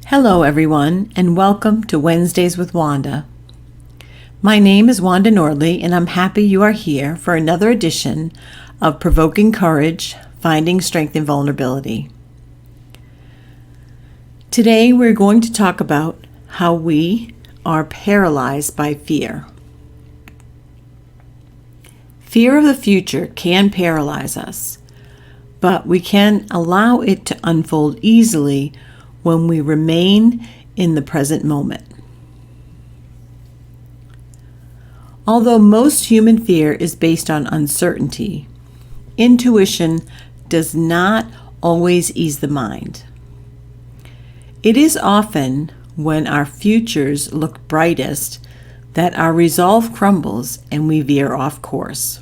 Hello, everyone, and welcome to Wednesdays with Wanda. My name is Wanda Nordley, and I'm happy you are here for another edition of Provoking Courage, Finding Strength in Vulnerability. Today, we're going to talk about how we are paralyzed by fear. Fear of the future can paralyze us, but we can allow it to unfold easily when we remain in the present moment. Although most human fear is based on uncertainty, intuition does not always ease the mind. It is often when our futures look brightest that our resolve crumbles and we veer off course.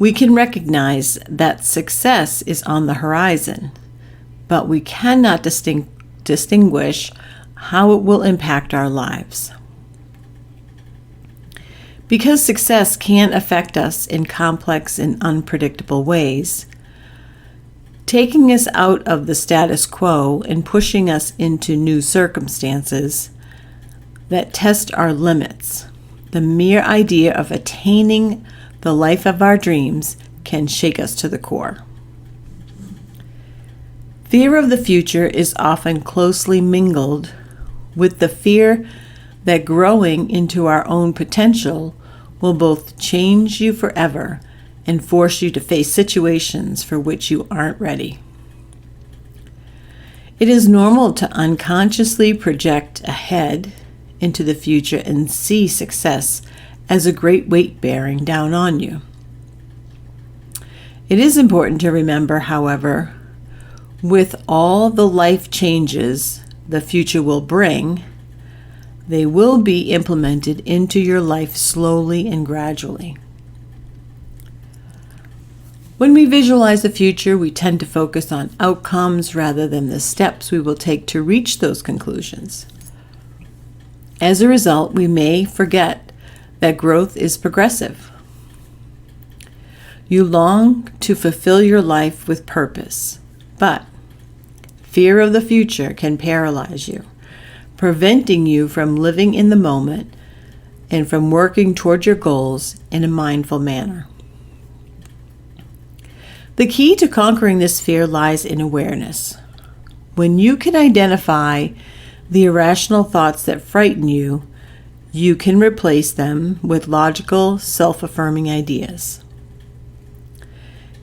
We can recognize that success is on the horizon, but we cannot distinguish how it will impact our lives. Because success can affect us in complex and unpredictable ways, taking us out of the status quo and pushing us into new circumstances that test our limits, the mere idea of attaining the life of our dreams can shake us to the core. Fear of the future is often closely mingled with the fear that growing into our own potential will both change you forever and force you to face situations for which you aren't ready. It is normal to unconsciously project ahead into the future and see success as a great weight bearing down on you. It is important to remember, however, with all the life changes the future will bring, they will be implemented into your life slowly and gradually. When we visualize the future, we tend to focus on outcomes rather than the steps we will take to reach those conclusions. As a result, we may forget that growth is progressive. You long to fulfill your life with purpose, but fear of the future can paralyze you, preventing you from living in the moment and from working toward your goals in a mindful manner. The key to conquering this fear lies in awareness. When you can identify the irrational thoughts that frighten you, you can replace them with logical, self-affirming ideas.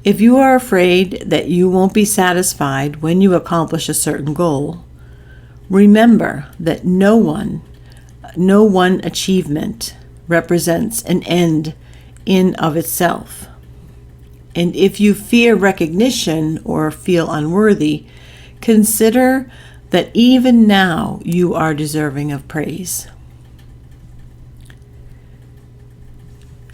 If you are afraid that you won't be satisfied when you accomplish a certain goal, remember that no one achievement represents an end in of itself. And if you fear recognition or feel unworthy, consider that even now you are deserving of praise.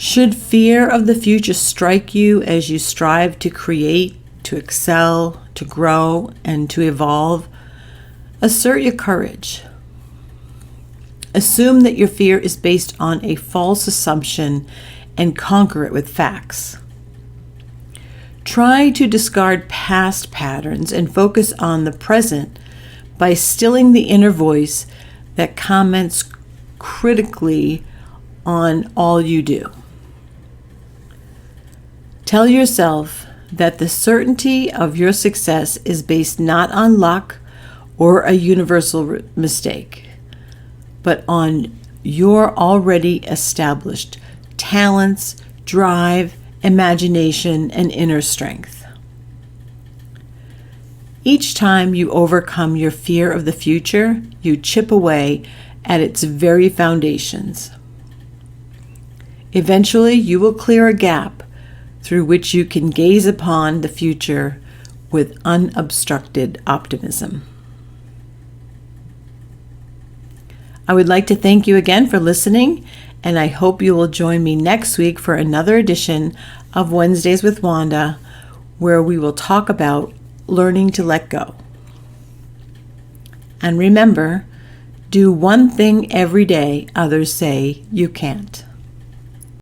Should fear of the future strike you as you strive to create, to excel, to grow, and to evolve, assert your courage. Assume that your fear is based on a false assumption and conquer it with facts. Try to discard past patterns and focus on the present by stilling the inner voice that comments critically on all you do. Tell yourself that the certainty of your success is based not on luck or a universal mistake, but on your already established talents, drive, imagination, and inner strength. Each time you overcome your fear of the future, you chip away at its very foundations. Eventually, you will clear a gap through which you can gaze upon the future with unobstructed optimism. I would like to thank you again for listening, and I hope you will join me next week for another edition of Wednesdays with Wanda, where we will talk about learning to let go. And remember, do one thing every day others say you can't.